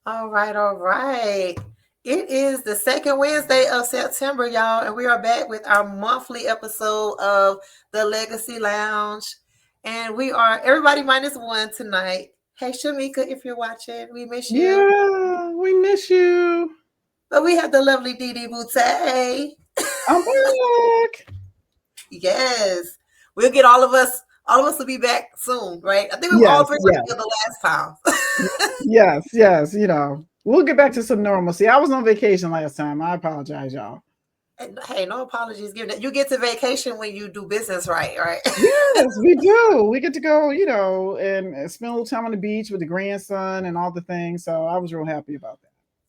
All right, all right. It is the second Wednesday of September, y'all, and we are back with our monthly episode of the Legacy Lounge. And we are everybody minus one tonight. Hey, Shamika, if you're watching, we miss you. Yeah, we miss you. But we have the lovely Dee Dee Boutte. I'm back. Yes. We'll get all of us will be back soon, right? I think we were all Yes, three were yes, together last time. yes, yes. We'll get back to some normalcy. I was on vacation last time. I apologize, y'all. And, hey, no apologies given. You get to vacation when you do business right, right? Yes, we do. We get to go, and spend a little time on the beach with the grandson and all the things. So I was real happy about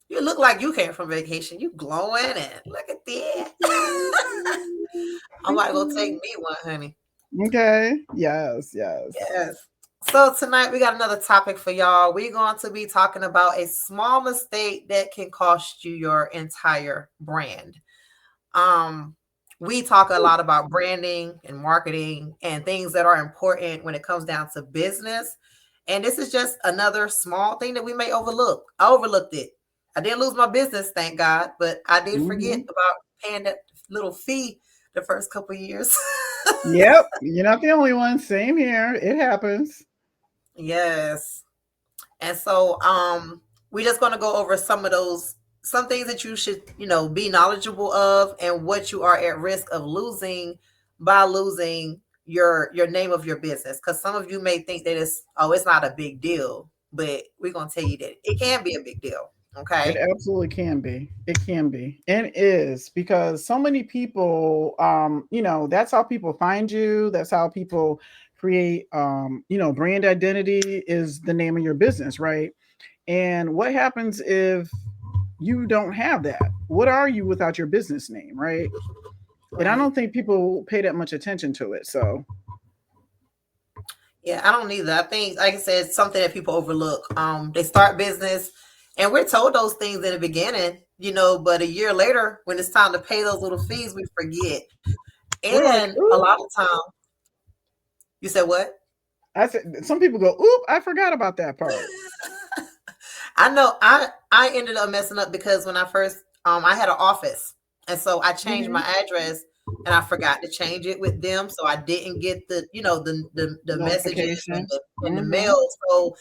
You look like you came from vacation. You glowing and look at that. that. I'm Thank like, go take you. me one, honey. Okay. Yes, yes. Yes. So tonight we got another topic for y'all. We're going to be talking about a small mistake that can cost you your entire brand. Um, we talk a lot about branding and marketing and things that are important when it comes down to business. And this is just another small thing that we may overlook. I overlooked it. I didn't lose my business, thank God, but I did forget Hmm. about paying that little fee the first couple of years. Yep. You're not the only one. Same here. It happens. Yes. And so we're just going to go over some things that you should, be knowledgeable of and what you are at risk of losing by losing your name of your business, cuz some of you may think that it's not a big deal, but we're going to tell you that it can be a big deal, It okay? absolutely can be. It can be. And is because so many people, that's how people find you. That's how people create, brand identity is the name of your business, right? And what happens if you don't have that? What are you without your business name, right? And I Right. don't think people pay that much attention to it. So, Yeah, I don't either. I think, like I said, it's something that people overlook. They start business, and we're told those things in the beginning, but a year later, when it's time to pay those little fees, we forget. we're like, And a oop. lot of time, you said what? I said, some people go, oop, I forgot about that part. I know I ended up messing up because when I first I had an office, and so I changed my Hmm. address and I forgot to change it with them, so I didn't get the messages and Notification. the Hmm. mail. So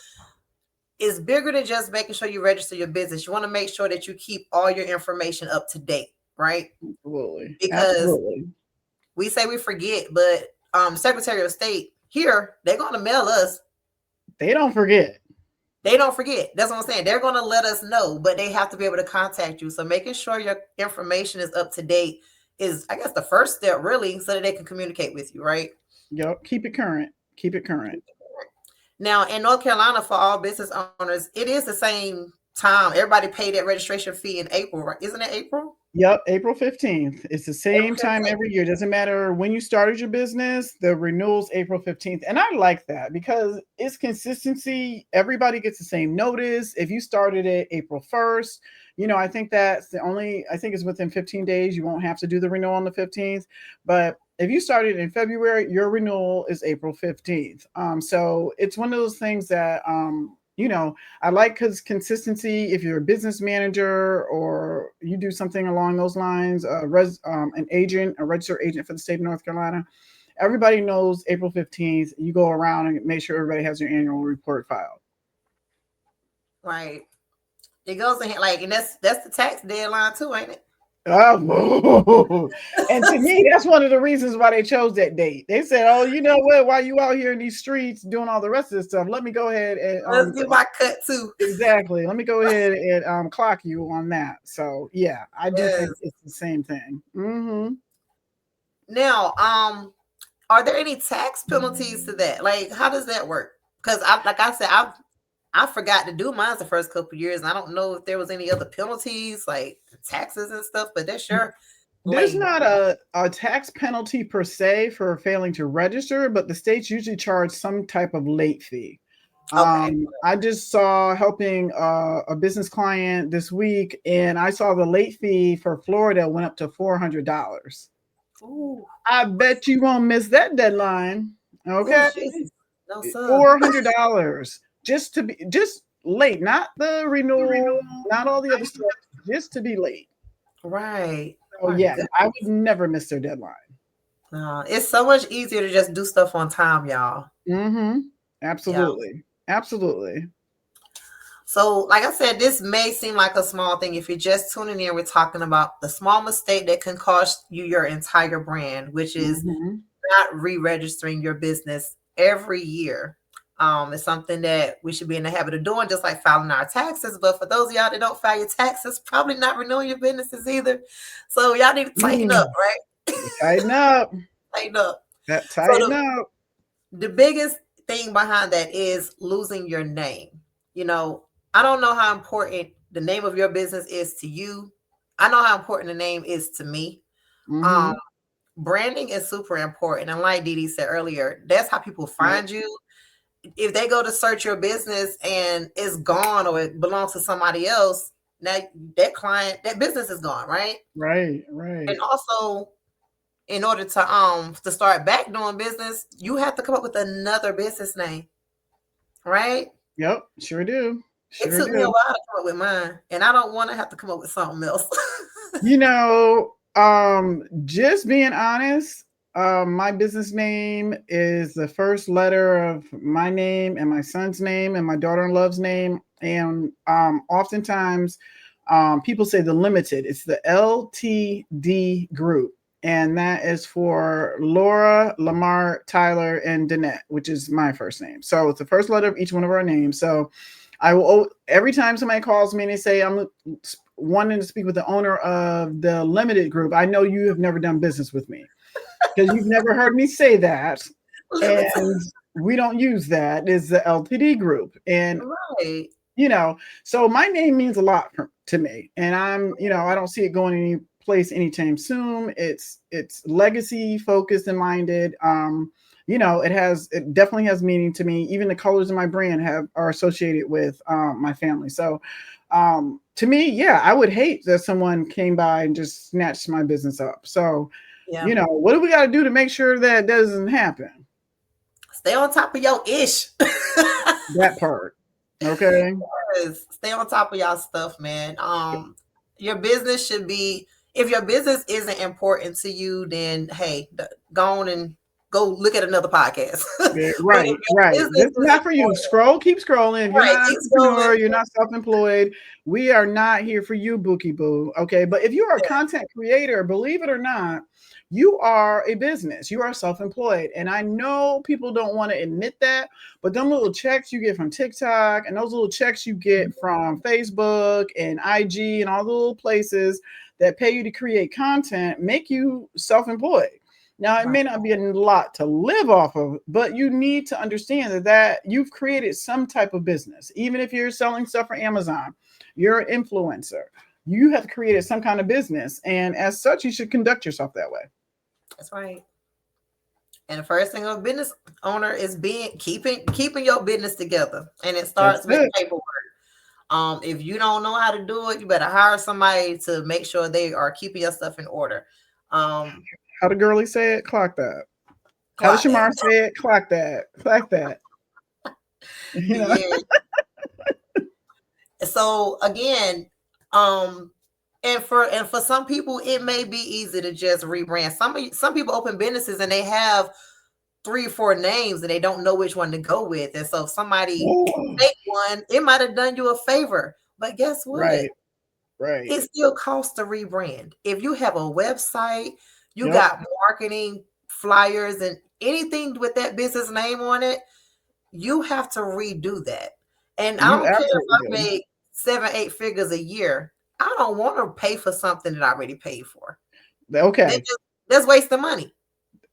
it's bigger than just making sure you register your business. You want to make sure that you keep all your information up to date, right? Absolutely. Because Absolutely. we say we forget, but Secretary of State here, they're going to mail us. They don't forget. They don't forget. That's what I'm saying. They're going to let us know, but they have to be able to contact you. So making sure your information is up to date is, I guess, the first step, really, so that they can communicate with you, right? Yep. Keep it current. Keep it current. Now, in North Carolina, for all business owners, it is the same time. Everybody paid that registration fee in April, right? Isn't it April? Yep, April 15th. It's the April same time 15th. every year. Doesn't matter when you started your business, the renewal's April 15th. And I like that because it's consistency. Everybody gets the same notice. If you started it April 1st, I think I think it's within 15 days. You won't have to do the renewal on the 15th. But if you started in February, your renewal is April 15th. So it's one of those things that, I like because consistency. If you're a business manager or you do something along those lines, an agent, a registered agent for the state of North Carolina, everybody knows April 15th. You go around and make sure everybody has your annual report filed. Right. It goes in like, and that's the tax deadline too, ain't it? Oh, and to me, that's one of the reasons why they chose that date. They said, "Oh, you know what? While you out here in these streets doing all the rest of this stuff, let me go ahead and Let's get my cut too. exactly. Let me go ahead and clock you on that." So yeah, I do think Yes. it's the same thing. Hmm. Now, are there any tax penalties to that? Like, how does that work? Because like I said, I forgot to do mine the first couple of years, and I don't know if there was any other penalties like taxes and stuff. But that's your There's lane. not a tax penalty per se for failing to register, but the states usually charge some type of late fee. Okay. I just saw helping a business client this week, and I saw the late fee for Florida went up to $400. Ooh. I bet you won't miss that deadline. Ooh, Okay, Jesus. No, sir. $400 just to be just. late, not the renewal, not all the other stuff, just to be late. Right. So My yeah, God. I would never miss their deadline. No, it's so much easier to just do stuff on time, y'all. Mm-hmm. Yeah. Absolutely. Absolutely. So, like I said, this may seem like a small thing. If you're just tuning in, we're talking about the small mistake that can cost you your entire brand, which is Mm-hmm. not re-registering your business every year. It's something that we should be in the habit of doing, just like filing our taxes. But for those of y'all that don't file your taxes, probably not renewing your businesses either. So y'all need to tighten up, Mm. right? Tighten up. Tighten up. That So tighten up. the biggest thing behind that is losing your name. You know, I don't know how important the name of your business is to you. I know how important the name is to me. Um, Mm-hmm. Branding is super important. And like Dee Dee said earlier, that's how people Yep. find you. If they go to search your business and it's gone or it belongs to somebody else, now that client, that business is gone, right? Right. And Right. also, in order to start back doing business, you have to come up with another business name, right? Yep. Sure do. It Sure took me a do. while to come up with mine, and I don't want to have to come up with something else. Just being honest, my business name is the first letter of my name and my son's name and my daughter-in-law's name. And oftentimes, people say the limited. It's the LTD group. And that is for Laura, Lamar, Tyler, and Danette, which is my first name. So it's the first letter of each one of our names. So I will, every time somebody calls me and they say I'm wanting to speak with the owner of the limited group, I know you have never done business with me because you've never heard me say that. Limited, And we don't use that. It's the LTD group. And, right? you know, so my name means a lot to me. And I don't see it going any place anytime soon. It's legacy focused and minded. It definitely has meaning to me. Even the colors of my brand are associated with my family. So to me, yeah, I would hate that someone came by and just snatched my business up. So, Yeah. what do we got to do to make sure that doesn't happen? Stay on top of your ish. That part. Okay. Yes, stay on top of y'all stuff, man. Your business should be. If your business isn't important to you, then hey, go on and go look at another podcast. Yeah, But if right, your right. business This is is not for you. important, Keep scrolling. If you're right? not an Keep scrolling. entrepreneur, you're not self-employed. We are not here for you, Bookie Boo. Okay. But if you are a Yeah, content creator, believe it or not, you are a business. You are self-employed. And I know people don't want to admit that, but them little checks you get from TikTok and those little checks you get from Facebook and IG and all the little places that pay you to create content make you self-employed. Now, it right. may not be a lot to live off of, but you need to understand that you've created some type of business. Even if you're selling stuff for Amazon, you're an influencer. You have created some kind of business, and as such, you should conduct yourself that way. That's right. And the first thing of a business owner is being keeping your business together, and it That's starts with it. paperwork. If you don't know how to do it, you better hire somebody to make sure they are keeping your stuff in order. Um, How the girlie say it? Clock that. How the clock that. Shamar say it? Clock that. Clock that. You know. Yeah. So again, um, and for some people, it may be easy to just rebrand. Some people open businesses and they have 3 or 4 names and they don't know which one to go with. And so if somebody Oh, make one, it might have done you a favor. But guess what? right. Right. It still costs to rebrand. If you have a website, you Yep. got marketing flyers and anything with that business name on it, you have to redo that. And I You don't care if absolutely I do. make 7, 8 figures a year. I don't want to pay for something that I already paid for. Okay. That's wasting money.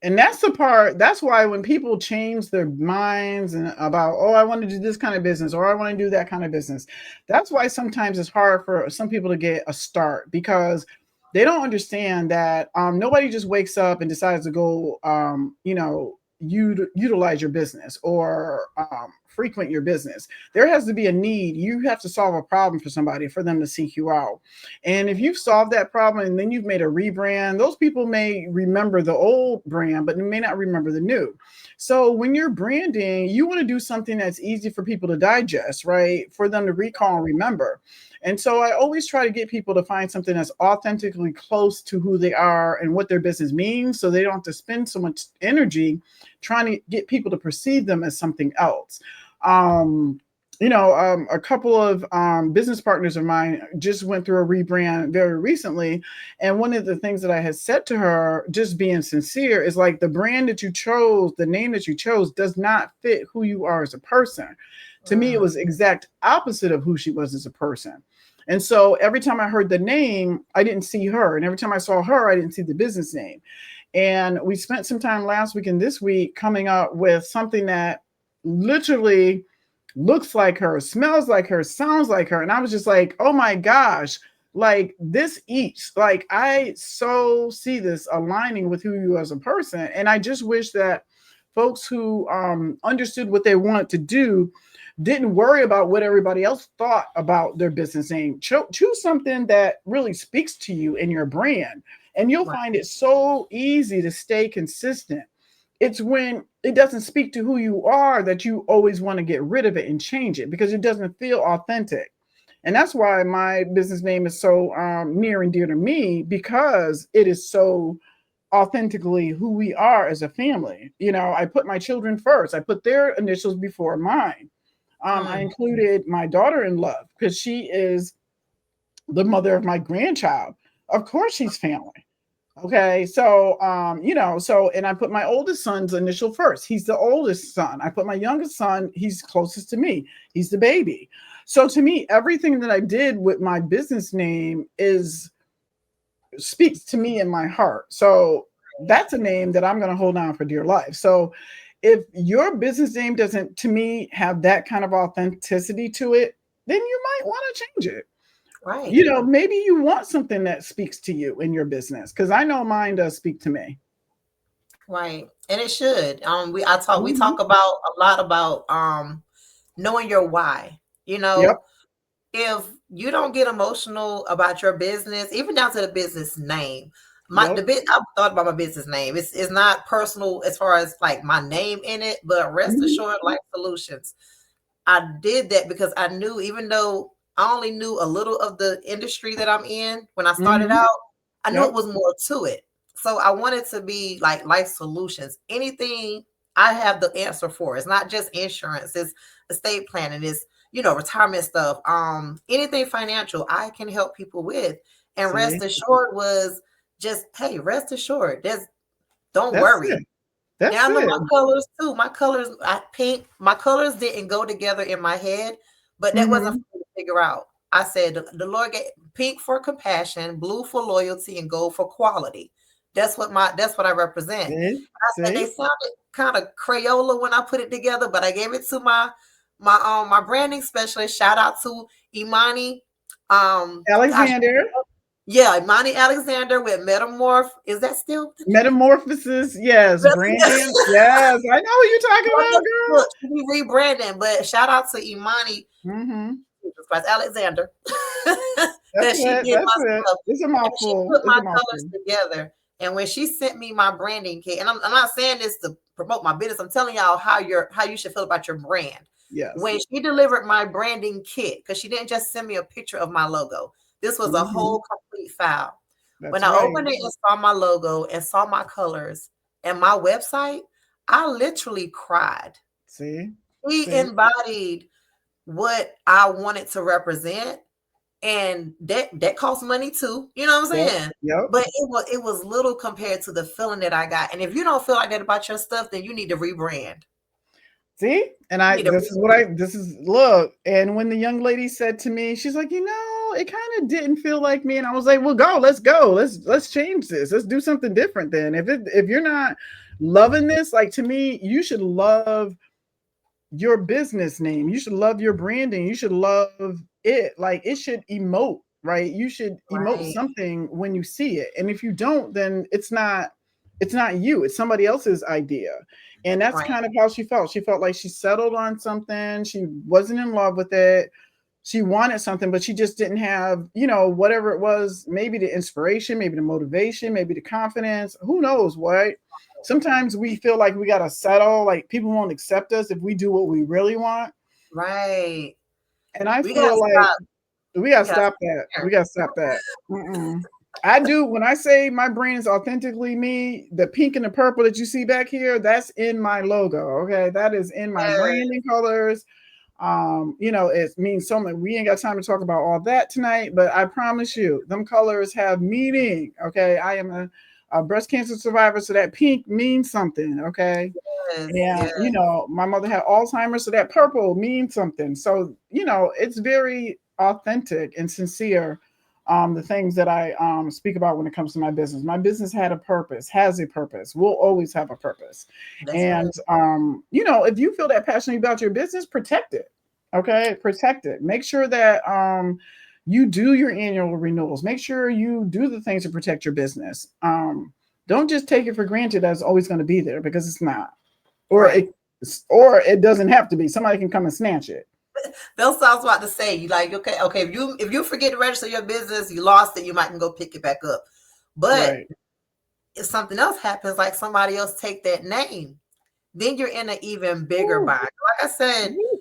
And that's the part. That's why when people change their minds and about, oh, I want to do this kind of business or I want to do that kind of business, that's why sometimes it's hard for some people to get a start because they don't understand that nobody just wakes up and decides to go utilize your business or frequent your business. There has to be a need. You have to solve a problem for somebody for them to seek you out. And if you've solved that problem and then you've made a rebrand, those people may remember the old brand, but they may not remember the new. So when you're branding, you want to do something that's easy for people to digest, right? For them to recall and remember. And so I always try to get people to find something that's authentically close to who they are and what their business means, so they don't have to spend so much energy trying to get people to perceive them as something else. Um, a couple of business partners of mine just went through a rebrand very recently. And one of the things that I had said to her, just being sincere, is like, the brand that you chose, the name that you chose, does not fit who you are as a person. To me, it Mm, was exact opposite of who she was as a person. And so every time I heard the name, I didn't see her. And every time I saw her, I didn't see the business name. And we spent some time last week and this week coming up with something that literally looks like her, smells like her, sounds like her. And I was just like, oh my gosh, like this eats. Like, I so see this aligning with who you are as a person. And I just wish that folks who understood what they wanted to do didn't worry about what everybody else thought about their business name. Choose something that really speaks to you and your brand, and you'll right, find it so easy to stay consistent. It's when it doesn't speak to who you are that you always want to get rid of it and change it, because it doesn't feel authentic. And that's why my business name is so near and dear to me, because it is so authentically who we are as a family. I put my children first. I put their initials before mine. I mm, included my daughter in love because she is the mother of my grandchild. Of course, she's family. Okay, so and I put my oldest son's initial first. He's the oldest son. I put my youngest son, he's closest to me. He's the baby. So to me, everything that I did with my business name is speaks to me in my heart. So that's a name that I'm going to hold on for dear life. So if your business name doesn't, to me, have that kind of authenticity to it, then you might want to change it. right, Maybe you want something that speaks to you in your business, because I know mine does speak to me. right. And it should. We talk Mhm. about a lot about knowing your why. You Yep. know, if you don't get emotional about your business, even down to the business name, Yep. I've thought about my business name. It's not personal as far as like my name in it, but rest Mhm. assured, Life Solutions. I did that because I knew, even though I only knew a little of the industry that I'm in when I started Mhm. out, I knew it Yep. was more to it. So I wanted to be like Life Solutions. Anything I have the answer for. It's not just insurance, it's estate planning, it's retirement stuff. Anything financial I can help people with. And rest See, assured was just, hey, rest assured. Don't that's worry. it. Yeah, That's I know it. my colors too. My colors, pink. My colors didn't go together in my head, but that wasn't Mhm. for me to figure out. I said the Lord gave pink for compassion, blue for loyalty, and gold for quality. That's what I represent. See, I said they see, sounded kind of Crayola when I put it together, but I gave it to my branding specialist. Shout out to Imani. Gosh, Alexander. yeah, Imani Alexander with Metamorph. Is that still the name? Metamorphosis, yes. Branding, yes. I know who you're talking Well, about, look, girl. look, she be rebranding, but shout out to Imani, Mhm. Jesus Christ, Alexander, That's that she it. did That's my it. stuff, It's a and she mouthful. put It's my a colors mouthful. together. And when she sent me my branding kit, and I'm not saying this to promote my business, I'm telling y'all how you should feel about your brand. Yes. When she delivered my branding kit, because she didn't just send me a picture of my logo, this was a Mhm. whole complete file. When That's I right. opened it and saw my logo and saw my colors and my website, I literally cried. See? He See? embodied what I wanted to represent, and that costs money too. You know what I'm Yep. saying? Yep. But it was little compared to the feeling that I got. And if you don't feel like that about your stuff, then you need to rebrand. See? And You I need to this is what rebrand. I this is look. And when the young lady said to me, she's like, it kind of didn't feel like me. And I was like, well, let's go. Let's change this. Let's do something different then. If you're not loving this, like, to me, you should love your business name. You should love your branding. You should love it. Like, it should emote, right? You should emote Right. something when you see it. And if you don't, then it's not you. It's somebody else's idea. And that's Right. kind of how she felt. She felt like she settled on something. She wasn't in love with it. She wanted something, but she just didn't have, whatever it was, maybe the inspiration, maybe the motivation, maybe the confidence. Who knows what? Sometimes we feel like we got to settle, like people won't accept us if we do what we really want. Right. And I We gotta feel like stop. we got We to gotta stop stop that. there. We got to stop that. Mm-mm. I do. When I say my brand is authentically me, the pink and the purple that you see back here, that's in my logo. Okay. That is in my Yes. branding colors. It means so much. We ain't got time to talk about all that tonight, but I promise you, them colors have meaning. Okay. I am a breast cancer survivor, so that pink means something. Okay. Yes. And, Yes. my mother had Alzheimer's, so that purple means something. So, it's very authentic and sincere. The things that I speak about when it comes to my business. My business had a purpose, has a purpose, will always have a purpose. That's right. And, if you feel that passionate about your business, protect it. Okay. Protect it. Make sure that you do your annual renewals. Make sure you do the things to protect your business. Don't just take it for granted that it's always going to be there, because it's not, or Right. it doesn't have to be. Somebody can come and snatch it. That's what I was about to say. You like, okay. If you forget to register your business, you lost it. You might can go pick it back up. But Right. if something else happens, like somebody else take that name, then you're in an even bigger Woo, bind. Like I said, woo.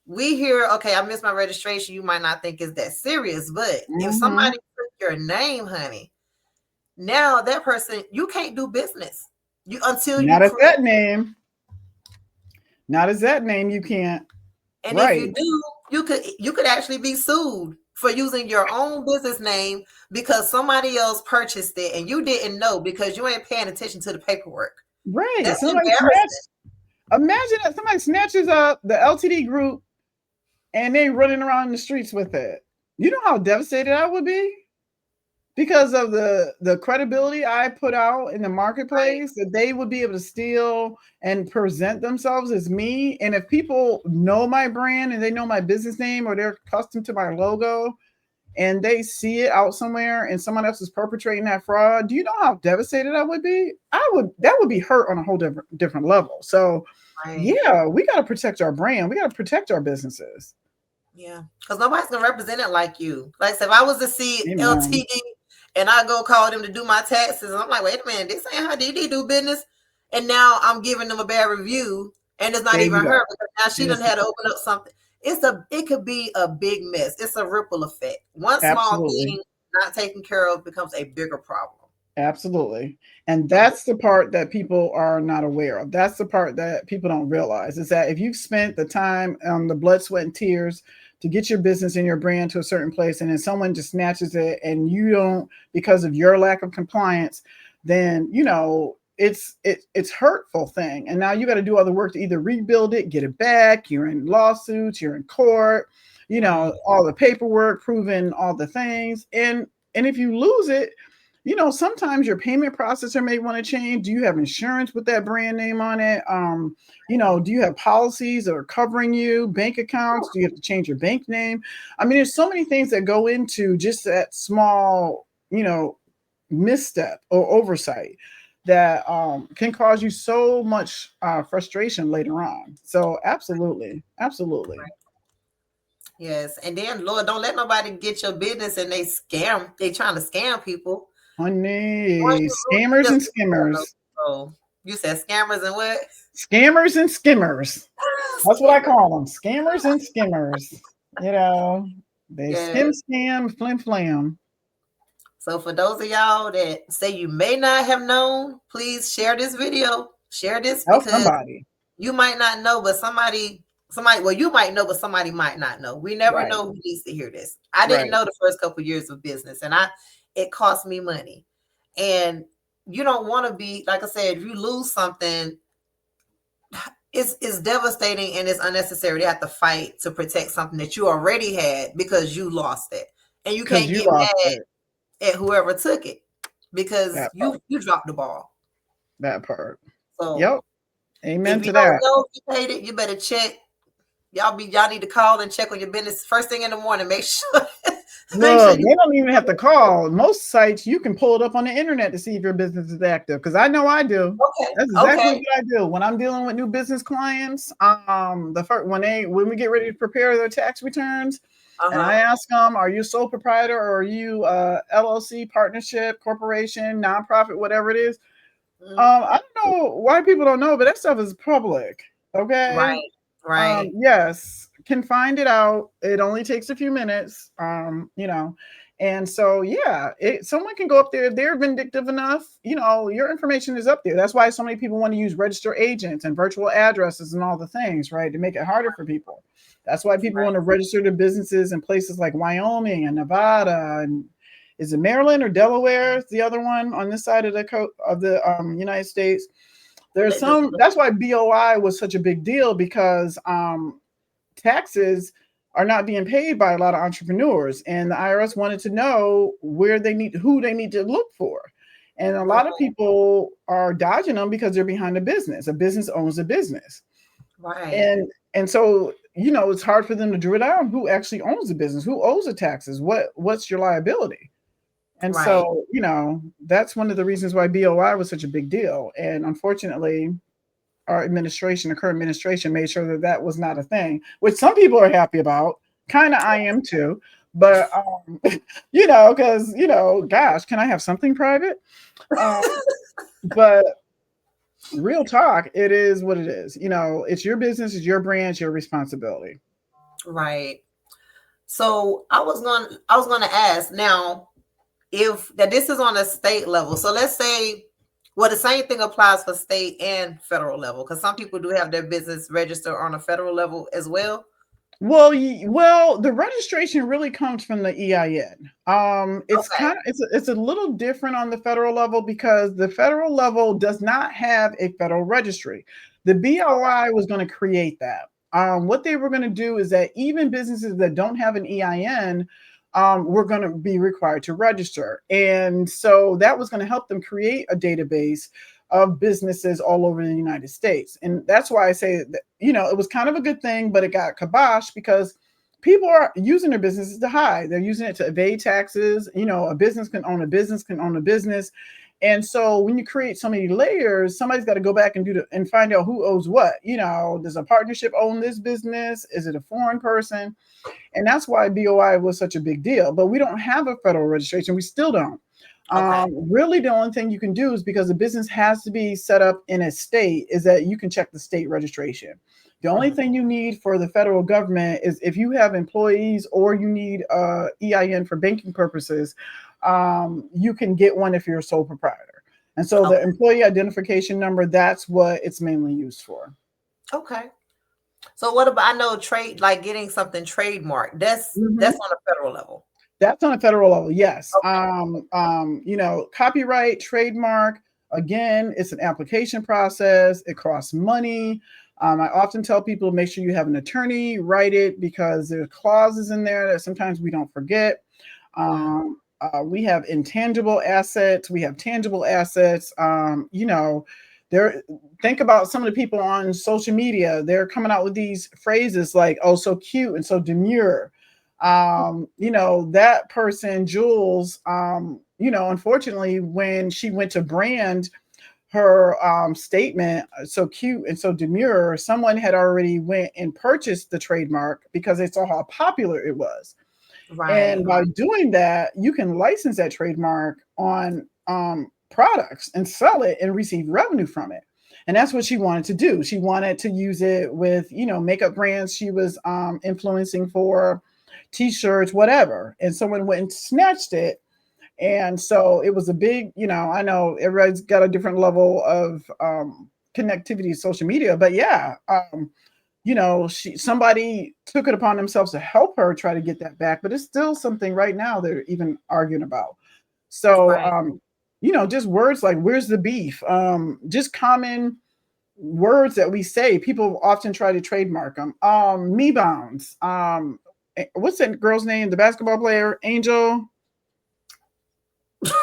we hear, okay, I missed my registration. You might not think it's that serious, but if Mm-hmm. somebody took your name, honey, now that person, you can't do business. You until you Not as correct. that name. Not as that name. You can't. And if you Right. do, you could actually be sued for using your own business name because somebody else purchased it and you didn't know because you ain't paying attention to the paperwork. Right. That's Somebody embarrassing. snatched. Imagine that somebody snatches up the LTD group and they running around in the streets with it. You know how devastated I would be, because of the credibility I put out in the Right. marketplace, that they would be able to steal and present themselves as me. And if people know my brand and they know my business name, or they're accustomed to my logo, and they see it out somewhere and someone else is perpetrating that fraud, do you know how devastated I would be? That would be hurt on a whole different level. So Right. yeah, we got to protect our brand. We got to protect our businesses. Yeah. Because nobody's gonna represent it like you. Like I said, if I was to see Amen. LTD and I go call them to do my taxes, and I'm like, wait a minute, this ain't how DD do business. And now I'm giving them a bad review, and it's not There even you her go. because now she And done it's had to open up something. It could be a big mess. It's a ripple effect. One small absolutely. thing not taken care of becomes a bigger problem. Absolutely. And So that's the part that people are not aware of. That's the part that people don't realize, is that if you've spent the time, the blood, sweat, and tears to get your business and your brand to a certain place, and then someone just snatches it and you don't, because of your lack of compliance, then, it's hurtful thing. And now you got to do other work to either rebuild it, get it back. You're in lawsuits, you're in court, mhm, all the paperwork, proving all the things. And if you lose it, sometimes your payment processor may want to change. Do you have insurance with that brand name on it? Do you have policies that are covering you, bank accounts? Do you have to change your bank name? I mean, there's so many things that go into just that small, misstep or oversight that can cause you so much frustration later on. So, absolutely, absolutely. right. Yes. And then Lord, don't let nobody get your business and they trying to scam people. Once Honey, you lose, you scammers just and lose that. skimmers, So you said scammers and what? scammers and skimmers. That's what I Scammers. call them, scammers and skimmers. You know, they Yes. skim, scam, flim, flam. So for those of y'all that say you may not have known, please share this video. Share this Tell because somebody. you might not know, but somebody, well, you might know, but somebody might not know. We never Right, know who needs to hear this. I didn't right. know the first couple years of business, and it cost me money. And you don't want to be, like I said, if you lose something, it's devastating and it's unnecessary to have to fight to protect something that you already had because you lost it. And you Because can't you get lost mad it. at whoever took it because That you part. you dropped the ball. That part. So Yep. Amen if you to don't that. know if you paid it, you better check. Y'all need to call and check on your business first thing in the morning. Make sure Make sure Look, you. they don't even have to call. Most sites you can pull it up on the internet to see if your business is active. Because I know I do. Okay. That's exactly Okay. what I do when I'm dealing with new business clients. The first when we get ready to prepare their tax returns, Uh and I huh. ask them, "Are you a sole proprietor or are you LLC, partnership, corporation, nonprofit, whatever it is?" Mm-hmm. I don't know why people don't know, but that stuff is public. Okay, Right. Right. yes, can find it out. It only takes a few minutes. And so yeah, someone can go up there. They're vindictive enough. Your information is up there. That's why so many people want to use register agents and virtual addresses and all the things, right, to make it harder for people. That's why people want to register their businesses in places like Wyoming and Nevada and is it Maryland or Delaware? Is the other one on this side of the United States? There's The, some. That's why BOI was such a big deal because taxes are not being paid by a lot of entrepreneurs, and the IRS wanted to know who they need to look for, and a lot of people are dodging them because they're behind a business. A business owns a business, right. and so it's hard for them to drill down who actually owns the business, who owes the taxes, what's your liability. And Right. so, that's one of the reasons why BOI was such a big deal. And unfortunately, the current administration made sure that that was not a thing, which some people are happy about. Kind of I am too. But, because, gosh, can I have something private? Um, but real talk, it is what it is. It's your business, it's your brand, it's your responsibility. Right. So I was gonna ask now if that this is on a state level. So let's say, well, the same thing applies for state and federal level because some people do have their business registered on a federal level as well. Well, the registration really comes from the EIN. It's Okay. it's a little different on the federal level because the federal level does not have a federal registry. The BOI was going to create that. What they were going to do is that even businesses that don't have an EIN were going to be required to register, and so that was going to help them create a database of businesses all over the United States. And that's why I say that, it was kind of a good thing, but it got kibosh because people are using their businesses to hide. They're using it to evade taxes. A business can own a business, can own a business. And so when you create so many layers, somebody's got to go back and and find out who owes what. Does a partnership own this business? Is it a foreign person? And that's why BOI was such a big deal. But we don't have a federal registration. We still don't. Okay. Really, the only thing you can do is because the business has to be set up in a state, is that you can check the state registration. The only Mhm. thing you need for the federal government is if you have employees or you need EIN for banking purposes, you can get one if you're a sole proprietor. And so the Okay. employee identification number, that's what it's mainly used for. Okay. So what about, I know trade, like getting something trademarked. That's Mhm. on a federal level. That's on a federal level, yes. Okay. Copyright, trademark, again, it's an application process. It costs money. I often tell people make sure you have an attorney write it because there's clauses in there that sometimes we don't forget. Mm. We have intangible assets. We have tangible assets. There. Think about some of the people on social media. They're coming out with these phrases like "oh, so cute" and "so demure." That person, Jules. Unfortunately, when she went to brand her statement, "so cute and so demure," someone had already went and purchased the trademark because they saw how popular it was. Right. And by doing that, you can license that trademark on products and sell it and receive revenue from it. And that's what she wanted to do. She wanted to use it with, makeup brands she was influencing for, t-shirts, whatever. And someone went and snatched it. And so it was a big, I know everybody's got a different level of connectivity to social media, but yeah, somebody took it upon themselves to help her try to get that back, but it's still something right now they're even arguing about. So, Right. just words like "where's the beef?" Just common words that we say. People often try to trademark them. Me bounds. What's that girl's name? The basketball player, Angel.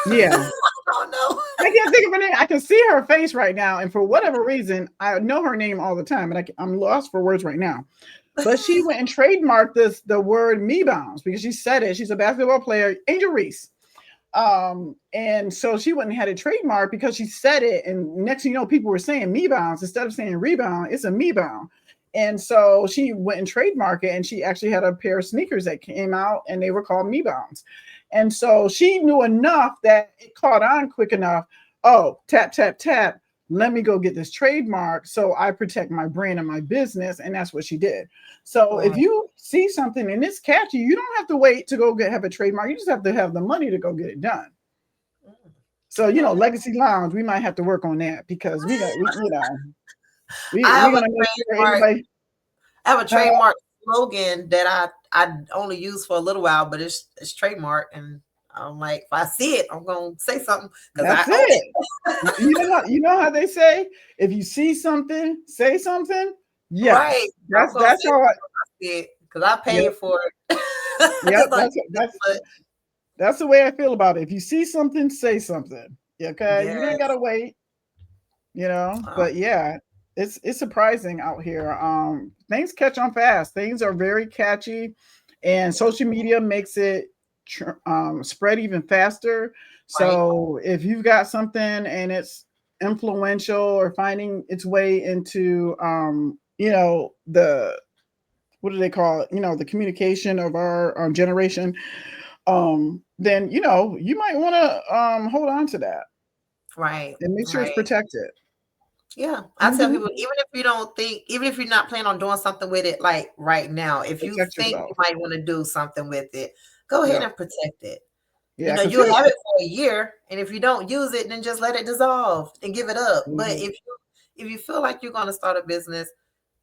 Yeah, Oh no. I can't think of her name. I can see her face right now, and for whatever reason, I know her name all the time, but I'm lost for words right now. But she went and trademarked the word me bounce because she said it. She's a basketball player, Angel Reese. And so she went and had a trademark because she said it. And next thing you know, people were saying me bounce instead of saying rebound, it's a me bound. And so she went and trademarked it, and she actually had a pair of sneakers that came out and they were called me bounds. And so she knew enough that it caught on quick enough. Oh, tap, tap, tap. Let me go get this trademark so I protect my brand and my business. And that's what she did. So if Right. you see something and it's catchy, you don't have to wait to go have a trademark. You just have to have the money to go get it done. Mm. So Yeah. Legacy Lounge, we might have to work on that because I we're have a gonna make sure trademark. anybody. I have a Huh? trademark slogan that I only use for a little while, but it's trademark, and I'm like, if I see it, I'm gonna say something because I That's own it. it. You know how they say if you see something, say something. Right. Yes, I'm gonna that's say how. something when I see it because I paid Yep, for it. I yep. just don't use it, but That's the way I feel about it. If you see something, say something. Okay, you ain't yes. gotta wait. Um, But yeah, it's surprising out here. Things catch on fast. Things are very catchy, and yeah. social media makes it spread even faster. Right. So if you've got something and it's influential or finding its way into the what do they call it, the communication of our generation, then you might want to hold on to that Right. and make sure it's Right. protected. Yeah, I tell Hmm. people, even if you don't think, even if you're not planning on doing something with it, like right now, if you Protect think you yourself. might want to do something with it, go ahead Yeah. and protect it. You Yeah, know, because you'll here's have it for a year, and if you don't use it, then just let it dissolve and give it up. But mhm, if you feel like you're going to start a business,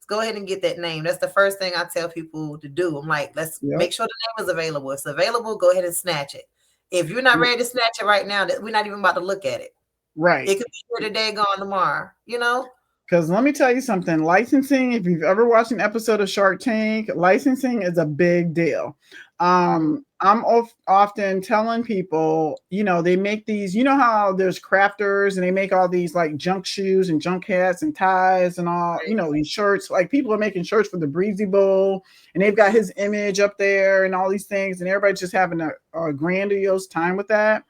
go ahead and get that name. That's the first thing I tell people to do. I'm like, let's yep, make sure the name is available. It's available. Go ahead and snatch it. If you're not yep, ready to snatch it right now, that we're not even about to look at it. right. It could be here today, gone tomorrow. You know. Because let me tell you something, licensing, if you've ever watched an episode of Shark Tank, licensing is a big deal. Mhm. I'm often telling people, they make these, how there's crafters and they make all these like junk shoes and junk hats and ties and all, these shirts. Like people are making shirts for the Breezy Bowl and they've got his image up there and all these things, and everybody's just having a grandiose time with that.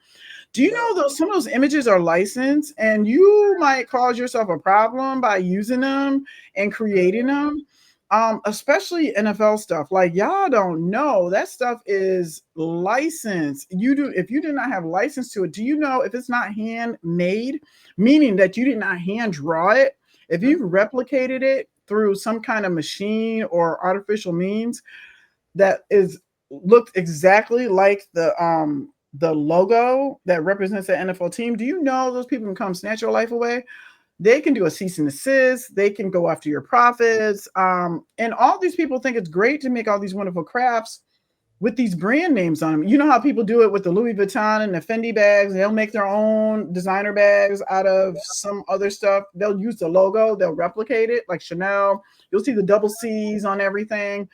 Do you Yep. know those some of those images are licensed and you might cause yourself a problem by using them and creating them? Especially NFL stuff. Like y'all don't know that stuff is licensed. You do if you did not have license to it, do you know if it's not handmade, meaning that you did not hand draw it, if you've Mhm. replicated it through some kind of machine or artificial means, that is looked exactly like the logo that represents the NFL team. Do you know those people can come snatch your life away? They can do a cease and desist. They can go after your profits. And all these people think it's great to make all these wonderful crafts with these brand names on them. You know how people do it with the Louis Vuitton and the Fendi bags. They'll make their own designer bags out of some other stuff. They'll use the logo. They'll replicate it like Chanel. You'll see the double C's on everything.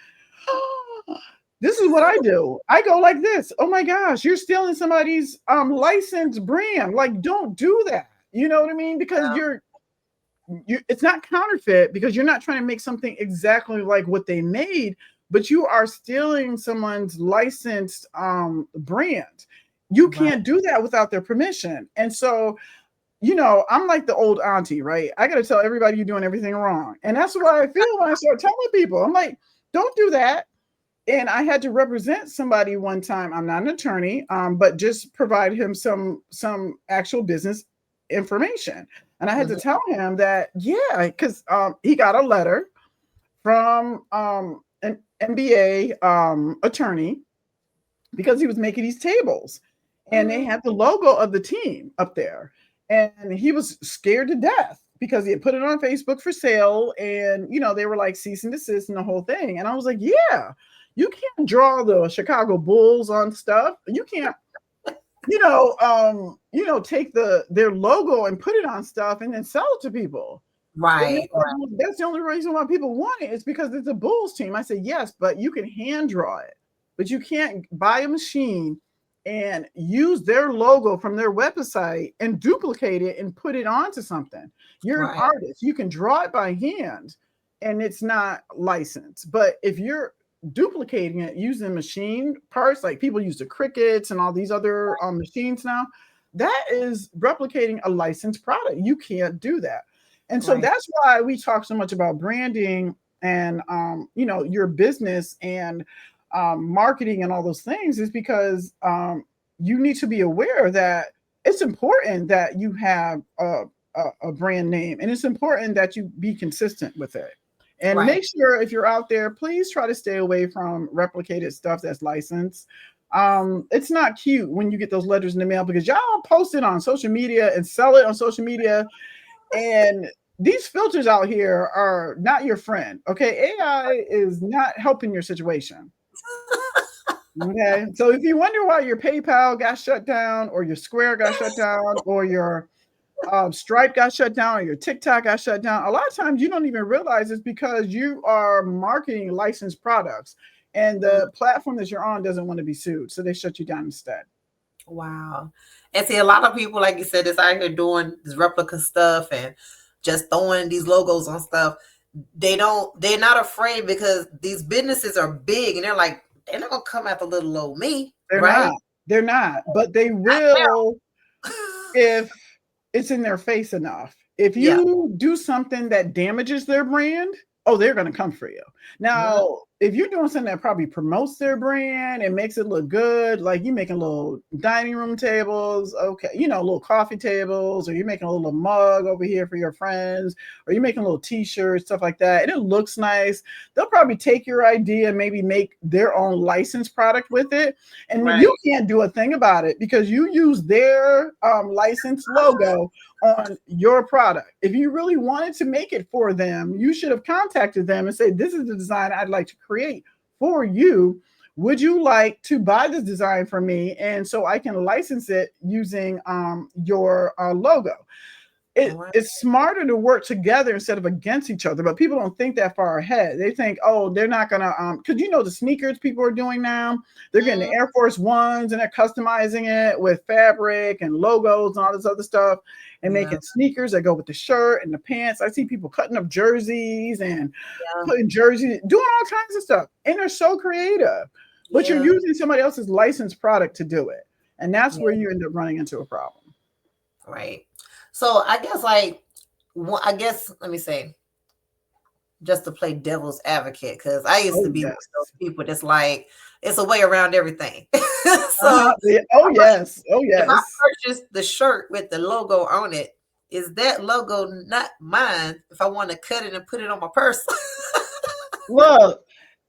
This is what I do. I go like this. Oh my gosh, you're stealing somebody's licensed brand. Like, don't do that. You know what I mean? Because it's not counterfeit because you're not trying to make something exactly like what they made, but you are stealing someone's licensed brand. You Right. can't do that without their permission. And so, I'm like the old auntie, right? I got to tell everybody you're doing everything wrong. And that's what I feel when I start telling people. I'm like, don't do that. And I had to represent somebody one time. I'm not an attorney, but just provide him some actual business information. And I had to Mhm. tell him that, yeah, because he got a letter from an MBA attorney because he was making these tables and they Mhm. had the logo of the team up there. And he was scared to death because he had put it on Facebook for sale. And, they were like cease and desist and the whole thing. And I was like, yeah, you can't draw the Chicago Bulls on stuff. You can't, take their logo and put it on stuff and then sell it to people. And they're Right. like, Right. well, that's the only reason why people want it is because it's a Bulls team. I said, yes, but you can hand draw it, but you can't buy a machine and use their logo from their website and duplicate it and put it onto something. You're an Right. artist. You can draw it by hand. and it's not licensed. But if you're duplicating it using machine parts, like people use the Crickets and all these other machines now, that is replicating a licensed product. You can't do that. And so Right. that's why we talk so much about branding and your business and marketing and all those things, is because you need to be aware that it's important that you have a brand name, and it's important that you be consistent with it. And Right. make sure, if you're out there, please try to stay away from replicated stuff that's licensed. It's not cute when you get those letters in the mail, because y'all post it on social media and sell it on social media, and these filters out here are not your friend. Okay, AI is not helping your situation. Okay, so if you wonder why your PayPal got shut down, or your Square got shut down, or your Stripe got shut down, or your TikTok got shut down, a lot of times you don't even realize it's because you are marketing licensed products, and Mm, the platform that you're on doesn't want to be sued, so they shut you down instead. wow. And see, a lot of people, like you said, is out here doing this replica stuff and just throwing these logos on stuff. They're not afraid, because these businesses are big and they're like, they're not gonna come after little old me, They're right? not. They're not, but they will if it's in their face enough. If Yeah. you do something that damages their brand, oh, they're going to come for you. Mm, Now, if you're doing something that probably promotes their brand and makes it look good, like you making little dining room tables, okay, little coffee tables, or you're making a little mug over here for your friends, or you're making little t-shirts, stuff like that, and it looks nice, they'll probably take your idea and maybe make their own licensed product with it, and you right. can't do a thing about it because you use their licensed logo on your product. If you really wanted to make it for them, you should have contacted them and said, "This is the design I'd like to create for you. Would you like to buy this design from me, and so I can license it using your logo?" Right. It's smarter to work together instead of against each other. But people don't think that far ahead. They think, oh, they're not gonna because the sneakers people are doing now, they're getting the Mm, Air Force Ones and they're customizing it with fabric and logos and all this other stuff, and yeah. making sneakers that go with the shirt and the pants. I see people cutting up jerseys and Yeah. putting jerseys, doing all kinds of stuff, and they're so creative. But you're Yeah. using somebody else's licensed product to do it, and that's Yeah. where you end up running into a problem. Right. So I guess, like, I guess, let me say, just to play devil's advocate, because I used Oh to be one yes. of those people that's like, it's a way around everything. Uh-huh. So Yeah. Oh I'm like, yes. Oh if I yes. purchase the shirt with the logo on it, is that logo not mine if I want to cut it and put it on my purse? Look,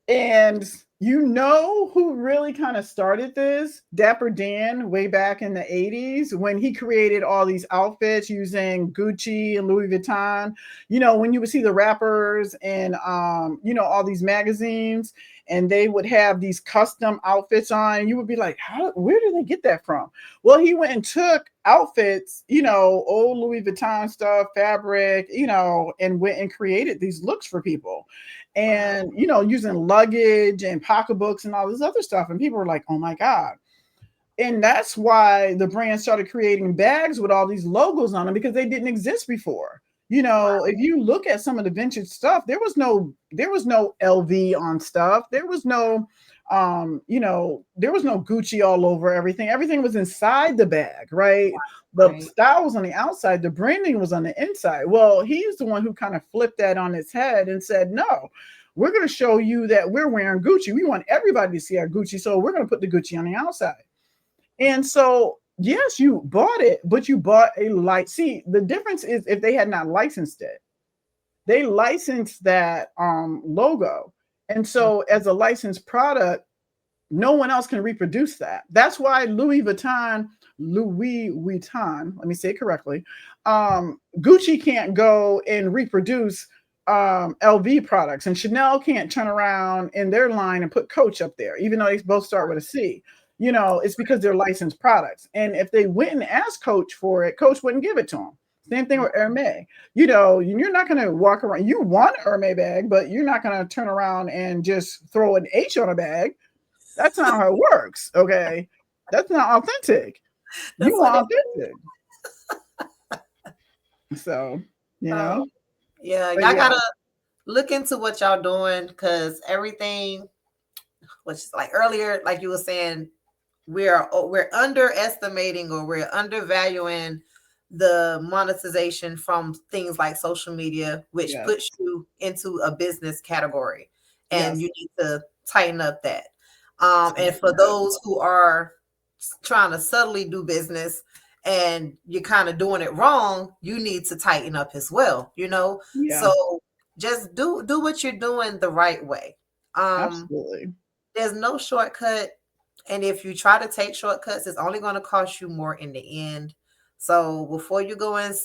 and who really kind of started this? Dapper Dan, way back in the 80s, when he created all these outfits using Gucci and Louis Vuitton. When you would see the rappers and all these magazines, and they would have these custom outfits on, you would be like, where did they get that from? Well, he went and took outfits, old Louis Vuitton stuff, fabric, and went and created these looks for people, Wow. and using luggage and pocketbooks and all this other stuff, and people were like, oh my god. And that's why the brand started creating bags with all these logos on them, because they didn't exist before. Wow. If you look at some of the vintage stuff, there was no LV on stuff, there was no Gucci all over everything was inside the bag, right? The Right. style was on the outside, the branding was on the inside. Well, he's the one who kind of flipped that on its head and said, no, we're going to show you that we're wearing Gucci. We want everybody to see our Gucci, so we're going to put the Gucci on the outside. And so, yes, you bought it, but you bought a light. See, the difference is, if they had not licensed it, they licensed that logo. And so, as a licensed product, no one else can reproduce that. That's why Louis Vuitton, let me say it correctly, Gucci can't go and reproduce LV products, and Chanel can't turn around in their line and put Coach up there, even though they both start with a C. It's because they're licensed products. And if they went and asked Coach for it, Coach wouldn't give it to them. Same thing with Hermes. You're not going to walk around. You want a Hermes bag, but you're not going to turn around and just throw an H on a bag. That's not how it works. Okay. That's not authentic. You That's what want it. authentic. So, you Oh, know, yeah. but Y'all yeah. gotta. look into what y'all doing, because everything, which is like earlier, like you were saying, we're underestimating or we're undervaluing the monetization from things like social media, which Yes. puts you into a business category, and Yes. you need to tighten up that. And for Tighten up. those who are trying to subtly do business and you're kind of doing it wrong, you need to tighten up as well, you know? Yeah, So just do what you're doing the right way. Um, absolutely. there's no shortcut. And if you try to take shortcuts, it's only going to cost you more in the end. So before you go and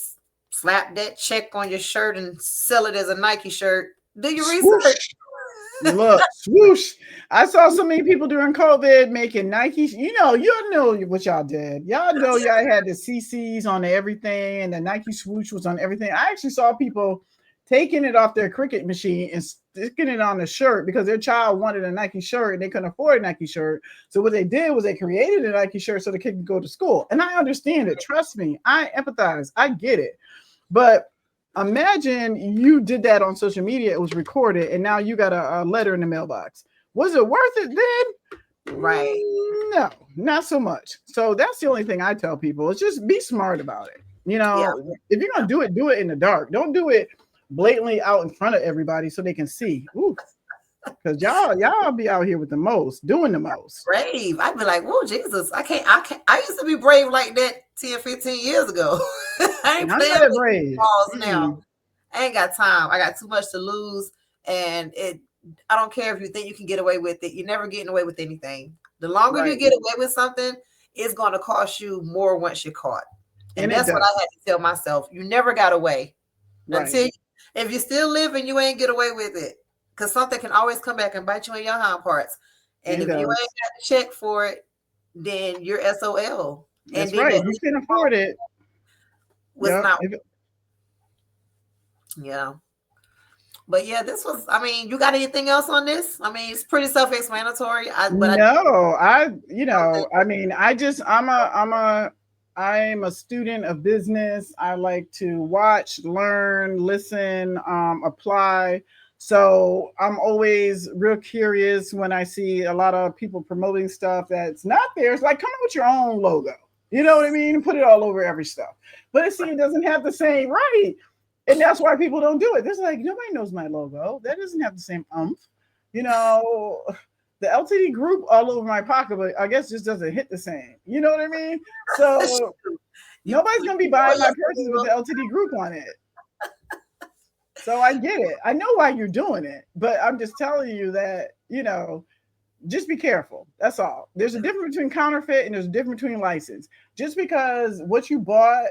slap that check on your shirt and sell it as a Nike shirt, do your research. Swoosh. Look, swoosh. I saw so many people during COVID making Nikes. You know what y'all did. Y'all know y'all had the CCs on everything and the Nike swoosh was on everything. I actually saw people taking it off their Cricut machine and sticking it on the shirt because their child wanted a Nike shirt and they couldn't afford a Nike shirt. So what they did was they created a Nike shirt so the kid could go to school. And I understand it. Trust me. I empathize. I get it. But imagine you did that on social media, it was recorded, and now you got a letter in the mailbox. Was it worth it then? Right. No, not so much. So that's the only thing I tell people is just be smart about it. Yeah. If you're gonna do it in the dark. Don't do it blatantly out in front of everybody so they can see. Ooh, because y'all be out here with the most, doing the most. Brave. I'd be like, whoa, Jesus. I can't. I used to be brave like that 10, 15 years ago. I ain't I'm playing not that with brave. balls now. Mm-mm. I ain't got time. I got too much to lose. And I don't care if you think you can get away with it. You're never getting away with anything. The longer you Right. get away with something, it's going to cost you more once you're caught. And And it that's what I does. had to tell myself. You never got away Right. until, if you still living, you ain't get away with it. Because something can always come back and bite you in your hind parts. And It if you ain't does. got to check for it, then you're SOL. And That's then right. at If you least can afford it, was yep. not, yeah. But yeah, this was. I mean, you got anything else on this? I mean, it's pretty self-explanatory. But I No, something. I mean, I'm a student of business. I like to watch, learn, listen, apply. So I'm always real curious when I see a lot of people promoting stuff that's not there. It's like, come up with your own logo. You know what I mean? Put it all over every stuff. But see, it doesn't have the same right. And that's why people don't do it. There's like, nobody knows my logo. That doesn't have the same umph. You know, the LTD group all over my pocket, but I guess just doesn't hit the same. You know what I mean? So You nobody's you gonna be know buying my yes, purses with the LTD group on it. So I get it. I know why you're doing it, but I'm just telling you that, just be careful. That's all. There's a difference between counterfeit and there's a difference between license. Just because what you bought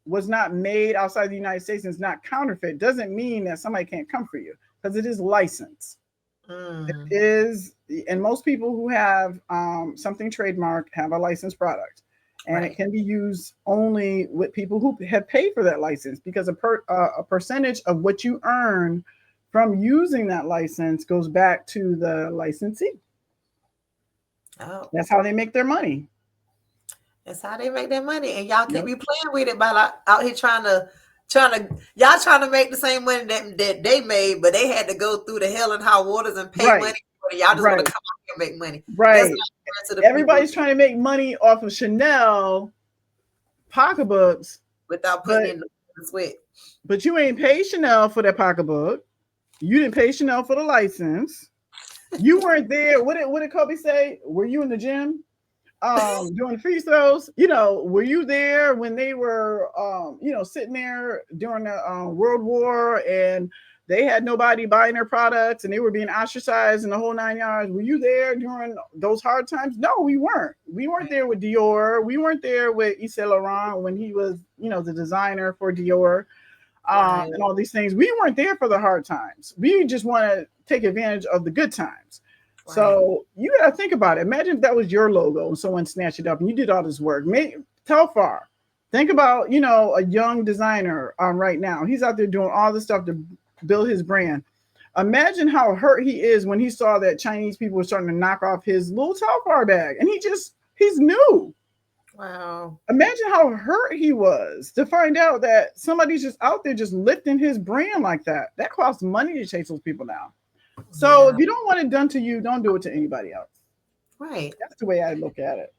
was not made outside the United States and is not counterfeit doesn't mean that somebody can't come for you because it is licensed. Mm, Is and most people who have something trademarked have a licensed product, and it right. can be used only with people who have paid for that license because a percentage of what you earn from using that license goes back to the licensee. Oh, That's how they make their money. that's how they make their money, and y'all can't Yep. be playing with it by like, out here y'all trying to make the same money that they made, but they had to go through the hell and high waters and pay money. Right. Y'all just want to Right. come out here and make money. That's Right. not fair to the people Everybody's trying to make money off of Chanel pocketbooks, without putting but in the sweat. you ain't paid Chanel for that pocketbook. You didn't pay Chanel for the license. You weren't there. What did Kobe say? Were you in the gym? Doing free throws? Were you there when they were sitting there during the World War and they had nobody buying their products and they were being ostracized in the whole 9 yards? Were you there during those hard times? No, we weren't. We weren't there with Dior. We weren't there with Yves Saint Laurent when he was, the designer for Dior, Right, and all these things. We weren't there for the hard times. We just want to take advantage of the good times. right. So you got to think about it. Imagine if that was your logo and someone snatched it up and you did all this work. Tell far. Think about, a young designer right now. He's out there doing all this stuff to build his brand. Imagine how hurt he is when he saw that Chinese people were starting to knock off his little Telfar bag. And he's new. Wow. Imagine how hurt he was to find out that somebody's just out there just lifting his brand like that. That costs money to chase those people down. So if Yeah. you don't want it done to you, don't do it to anybody else. Right. That's the way I look at it.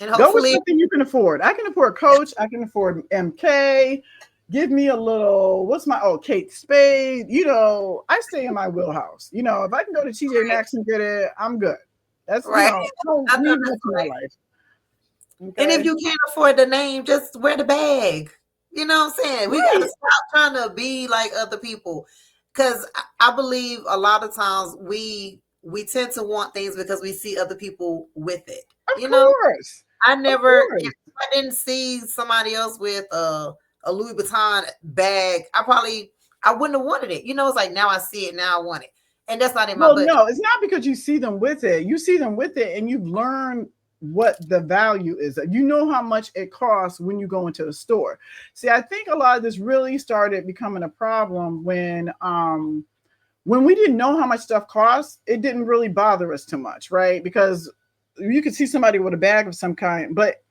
And Go with hopefully, something you can afford. I can afford Coach. I can afford MK. Give me a little, what's my, Kate Spade. I stay in my wheelhouse. If I can go to TJ right. Maxx and get it, I'm good. That's, Right. I don't I know need that's much in my right. life. And if Okay. you can't afford the name, just wear the bag. You know what I'm saying? We got to Right. stop trying to be like other people. Because I believe a lot of times we tend to want things because we see other people with it. Of You know, course. I Of never, if course. I didn't see somebody else with a Louis Vuitton bag, I wouldn't have wanted it. It's like now I see it, now I want it. And that's not in my Well, budget. no, it's not because you see them with it. You see them with it and you've learned what the value is. You know how much it costs when you go into the store. See, I think a lot of this really started becoming a problem when we didn't know how much stuff costs. It didn't really bother us too much, right? Because you could see somebody with a bag of some kind, but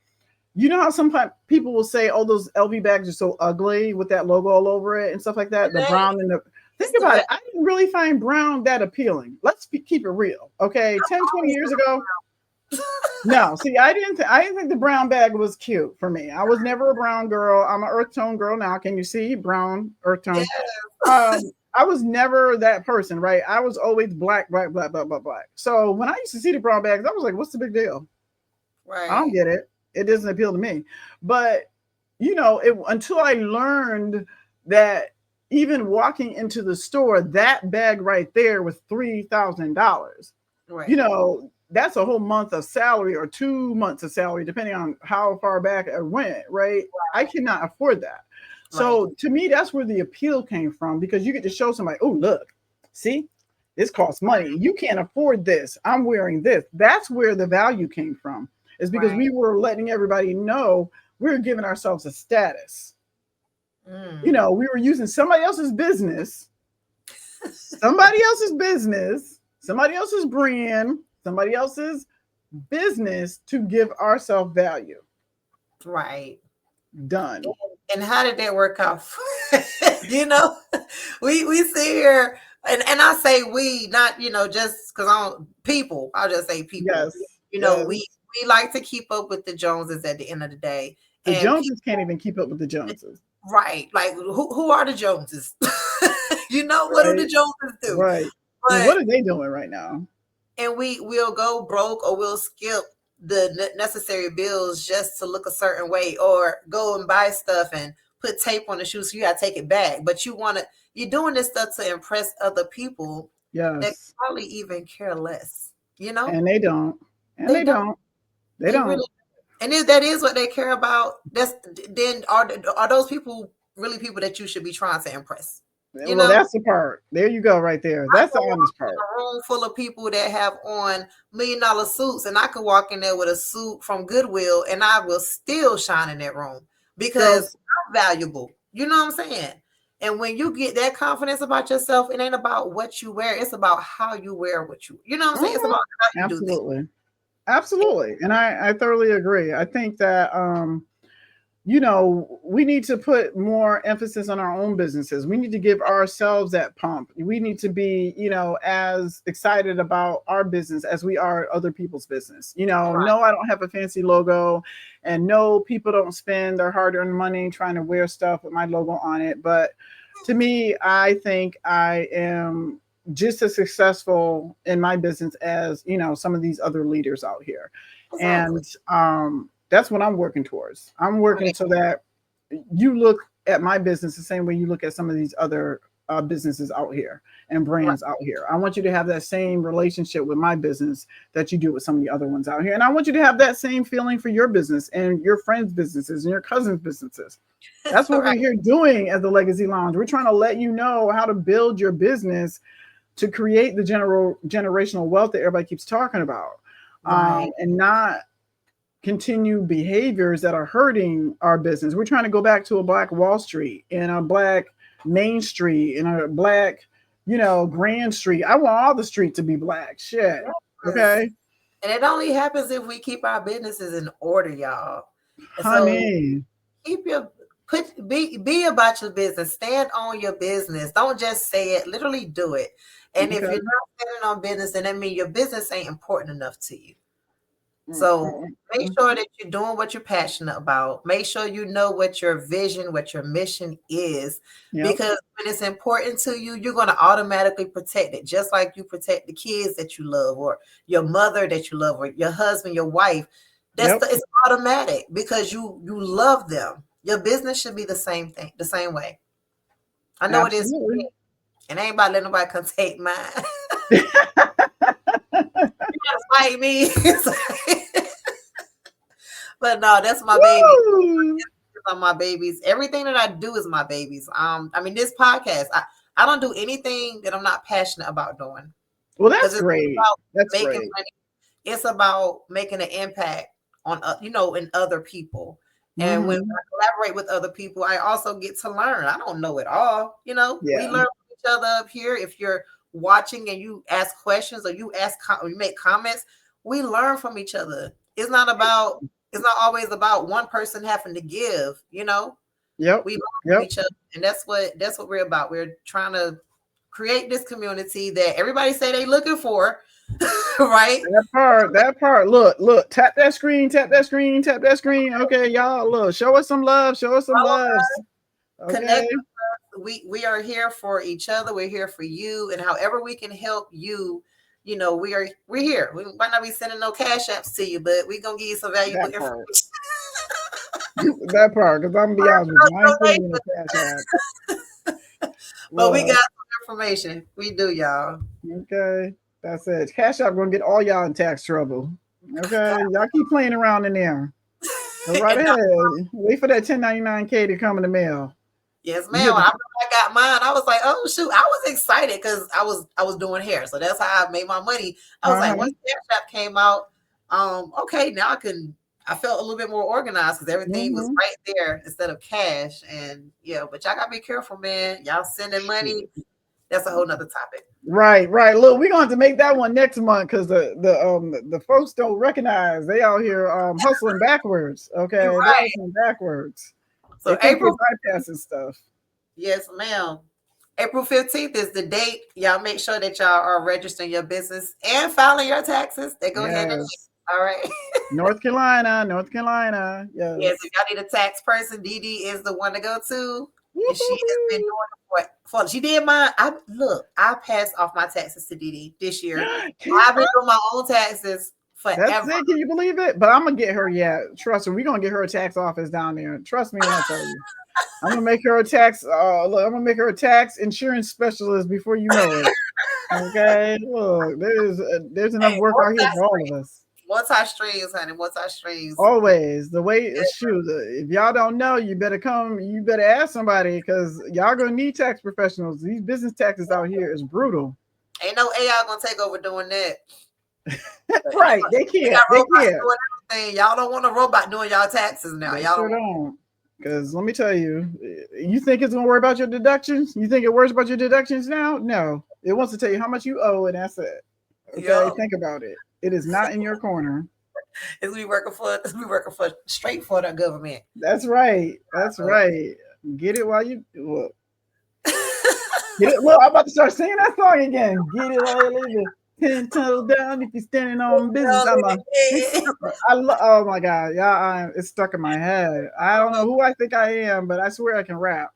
you know how sometimes people will say, "Oh, those LV bags are so ugly with that logo all over it and stuff like that." The Right? brown and the think It's the about bag. it. I didn't really find brown that appealing. Keep it real, okay? 10, 20 years ago, no. See, I didn't think the brown bag was cute for me. I was never a brown girl. I'm an earth tone girl now. Can you see brown earth Yeah. tone? I was never that person, right? I was always black, black, black, black, black, black. So when I used to see the brown bags, I was like, "What's the big deal?" I don't Right. get it. It doesn't appeal to me. But until I learned that even walking into the store, that bag right there was $3,000. Right. That's a whole month of salary or 2 months of salary, depending on how far back I went. Right? I cannot afford that. Right. So to me, that's where the appeal came from because you get to show somebody, oh look, see, this costs money. You can't afford this. I'm wearing this. That's where the value came from is because Right. we were letting everybody know we were giving ourselves a status. Mm. We were using somebody else's brand, somebody else's business to give ourselves value. Right. Done. And how did that work out? you know, we sit here and I say we, not just because I don't people. I'll just say people. Yes. We Yes. we like to keep up with the Joneses at the end of the day, The and Joneses can't even keep up with the Joneses. right, like who are the Joneses? What do the Right. Joneses do? Right. And But what are they doing right now? and we'll go broke or we'll skip the necessary bills just to look a certain way or go and buy stuff and put tape on the shoes so you gotta take it back. But you're doing this stuff to impress other people that Yes. probably even care less. You know? And they don't. And They they don't. don't. They They don't. really, and if that is what they care about, that's then are those people really people that you should be trying to impress? You Well, know? that's the part. There you go, right there. I That's can the walk honest in part. a room full of people that have on $1 million suits, and I could walk in there with a suit from Goodwill, and I will still shine in that room because Girls, I'm valuable. You know what I'm saying? And when you get that confidence about yourself, it ain't about what you wear; it's about how you wear what you. You know what I'm saying? It's mhm, about how you do things. absolutely. Absolutely. And I thoroughly agree. I think that we need to put more emphasis on our own businesses. We need to give ourselves that pump. We need to be, as excited about our business as we are other people's business. Right, No, I don't have a fancy logo, and no, people don't spend their hard earned money trying to wear stuff with my logo on it. But to me, I think I am just as successful in my business as, some of these other leaders out here. exactly. And that's what I'm working towards. I'm working Right, so that you look at my business the same way you look at some of these other businesses out here and right, brands out here. I want you to have that same relationship with my business that you do with some of the other ones out here. And I want you to have that same feeling for your business and your friends' businesses and your cousins' businesses. That's what right, we're here doing at the Legacy Lounge. We're trying to let you know how to build your business to create the generational wealth that everybody keeps talking about, right. and not continue behaviors that are hurting our business. We're trying to go back to a black Wall Street and a black Main Street and a black, Grand Street. I want all the street to be black. Shit. Yes. Okay. And it only happens if we keep our businesses in order, y'all. And so Honey. keep your be about your business. Stand on your business. Don't just say it. Literally do it. And if Okay. you're not standing on business, then that means your business ain't important enough to you. Mm, mm, So make mm. sure that you're doing what you're passionate about. Make sure you know what your vision, what your mission is, Yep. because when it's important to you, you're going to automatically protect it, just like you protect the kids that you love, or your mother that you love, or your husband, your wife. Yep. It's automatic because you love them. Your business should be the same thing, the same way. I know it is, Absolutely. and I ain't about to let nobody come take mine. You gotta fight me. But no, that's my baby. Woo! On my babies. Everything that I do is my babies. I mean, this podcast, I don't do anything that I'm not passionate about doing, Well, because that's it's great. about That's making great. money. It's about making an impact on, in other people. And when Hmm. I collaborate with other people, I also get to learn. I don't know it all. We Yeah. learn from each other up here. If you're watching and you ask questions, or or you make comments, we learn from each other. It's not always about one person having to give. Yep. We learn from Yep. each other, and that's what we're about. We're trying to create this community that everybody say they looking for, right? That part, that part. Look, look, tap that screen, tap that screen, tap that screen. Okay, y'all, look, show us some love, show us some Follow, love. connect. Okay, We are here for each other. We're here for you, and however we can help you, we're here. We might not be sending no cash apps to you, but we're gonna give you some valuable that information. part, that part. Because I'm gonna be honest with you, I ain't sending you no cash app. But we got Look, some information. We do, y'all. okay, that's it. Cash app gonna get all y'all in tax trouble. Okay, y'all keep playing around in there. Go right And ahead. Wait for that 1099K to come in the mail. yes, You ma'am. hit When the I got mine, I was like, "Oh shoot!" I was excited because I was doing hair, so that's how I made my money. I was like, uh-huh. once Cash App came out, okay, now I can. I felt a little bit more organized because everything was Mm-hmm. right there instead of cash. And yeah, but y'all gotta be careful, man. Y'all sending money. That's a whole nother topic. Right, right. Look, we're going to have to make that one next month because the folks don't recognize they out here hustling backwards. You're Okay, they right. hustling backwards. So They think they April, bypassing stuff. yes, ma'am. April 15th is the date. Y'all make sure that y'all are registering your business and filing your taxes. They go hand in hand. Yes, All right. North Carolina, North Carolina. Yes, Yes. if y'all need a tax person, Dee Dee is the one to go to. And she has been doing Woo-hoo-hoo. it she did mine. I passed off my taxes to Dee Dee this year. Can- I've been doing my own taxes That's forever. it. Can you believe it? But I'm gonna get her. Yeah, trust me. We're gonna get her a tax office down there. Trust me when I tell you. I'm gonna make her a tax. Look, I'm gonna make her a tax insurance specialist before you know it. Okay, look, there's enough Hey, work out here for all of us. multi streams, honey, multi streams. Always the way shoot. If y'all don't know, you better come. You better ask somebody because y'all gonna need tax professionals. These business taxes out here is brutal. Ain't no AI gonna take over doing that. But Right? They they can't. got They robots can't. doing everything. Y'all don't want a robot doing y'all taxes now. They Y'all sure don't want. don't. Because let me tell you, you think it's gonna worry about your deductions? You think it worries about your deductions now? No, it wants to tell you how much you owe, and that's it. Okay, Yup. think about it. It is not in your corner. It's we working for straight for the government. That's right. That's right. Get it while you look. Get it. Look, I'm about to start singing that song again. Get it while you live it. 10 toes down if you're standing on business. Girl, I'm a. It's living stuck. Oh my god, yeah, it's stuck in my head. I don't know who I think I am, but I swear I can rap.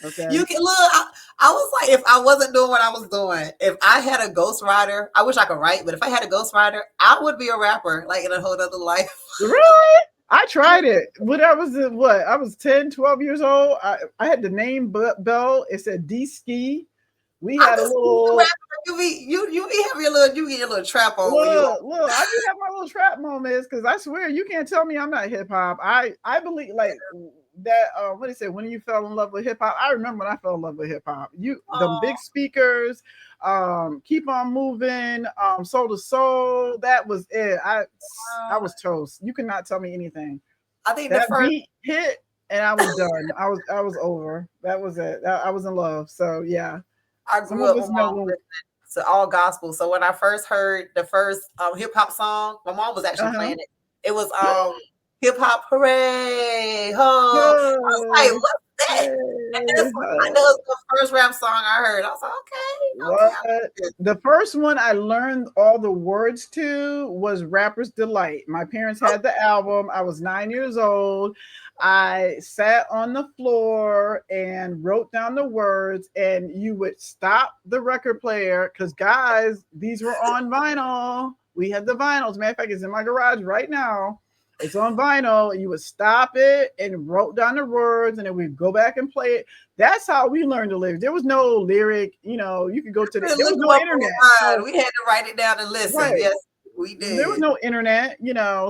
Okay. You can look. I was like, if I wasn't doing what I was doing, if I had a ghostwriter, I wish I could write, but if I had a ghostwriter, I would be a rapper, like in a whole other life. Really? I tried it when I was what? I was 10, 12 years old. I had the name Bell. It said D-Ski. We I had a could see you little rapping. You be having you get your little trap on when you. look, I be having my little trap moments because I swear you can't tell me I'm not hip hop. I believe like that. What do you say? When you fell in love with hip hop, I remember when I fell in love with hip hop. You them Oh, big speakers, keep on moving, soul to soul. That was it. I was toast. You cannot tell me anything. I think the That first beat hit and I was done. I was over. That was it. I was in love. So yeah, I some grew of up us with know when. to all gospel. So when I first heard the first hip hop song, my mom was actually Uh-huh. playing it. It was hip hop hooray ho. I was like, Hey, what's that? And hey, that's that was the first rap song I heard. I was like, okay, okay, what? I like this. The first one I learned all the words to was Rapper's Delight. My parents Oh, had the album. I was 9 years old. I sat on the floor and wrote down the words, and you would stop the record player because, guys, these were on vinyl. We had the vinyls. Matter of fact, it's in my garage right now. It's on vinyl. You would stop it and wrote down the words, and then we'd go back and play it. That's how we learned to live. There was no lyric, you could go to we there look was them no up internet. online. So We had to write it down and listen. right. Yes, we There was did. no internet.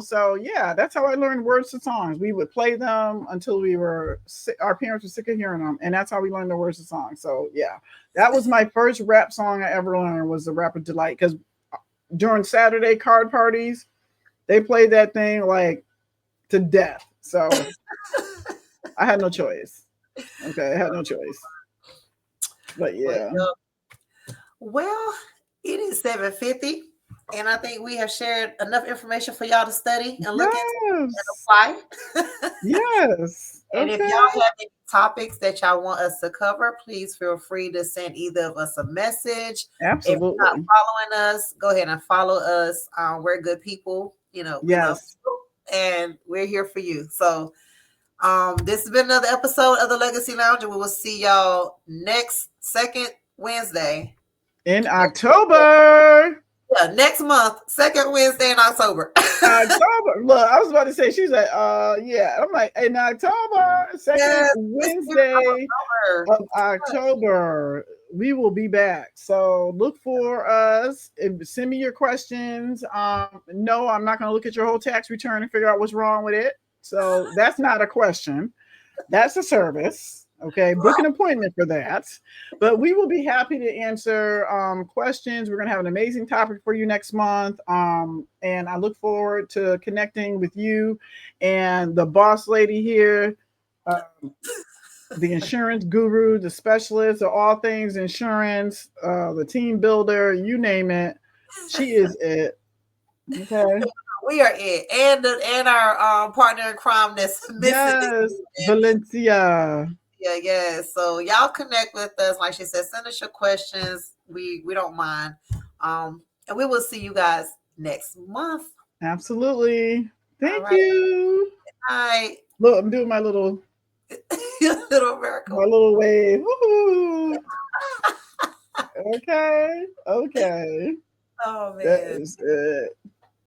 So yeah, that's how I learned words to songs. We would play them until we were our parents were sick of hearing them, and that's how we learned the words to songs. So yeah, that was my first rap song I ever learned was the Rapper Delight because during Saturday card parties, they played that thing like to death. So I had no choice. Okay, I had no choice. But But yeah. well, it is 7:50, and I think we have shared enough information for y'all to study and look into and Yes. apply. Yes. And if Okay. y'all have any topics that y'all want us to cover, please feel free to send either of us a message. If you're not Absolutely. following us, go ahead and follow us. We're good people. We love Yes. people, and we're here for you. So, this has been another episode of the Legacy Lounge, and we will see y'all next second Wednesday. In October. Next month, second Wednesday in October. October. Look, I was about to say, she's like, yeah. I'm like, in October, second Yes, it's Wednesday October. of October, we will be back. So look for us. Send me your questions. No, I'm not going to look at your whole tax return and figure out what's wrong with it. So that's not a question. That's a service. Okay, book an appointment for that. But we will be happy to answer questions. We're going to have an amazing topic for you next month. And I look forward to connecting with you and the boss lady here, um, the insurance guru, the specialist of all things insurance, the team builder, you name it. She is it. Okay. We are it, and our partner in crime that's missing this Yes, evening. Valencia. Yeah, yeah. So y'all connect with us. Like she said, send us your questions. We don't mind. And we will see you guys next month. Absolutely. All Thank right. you. Bye. Look, I'm doing Little miracle. my little wave. Woo-hoo. Okay. Okay. Oh That man. is it.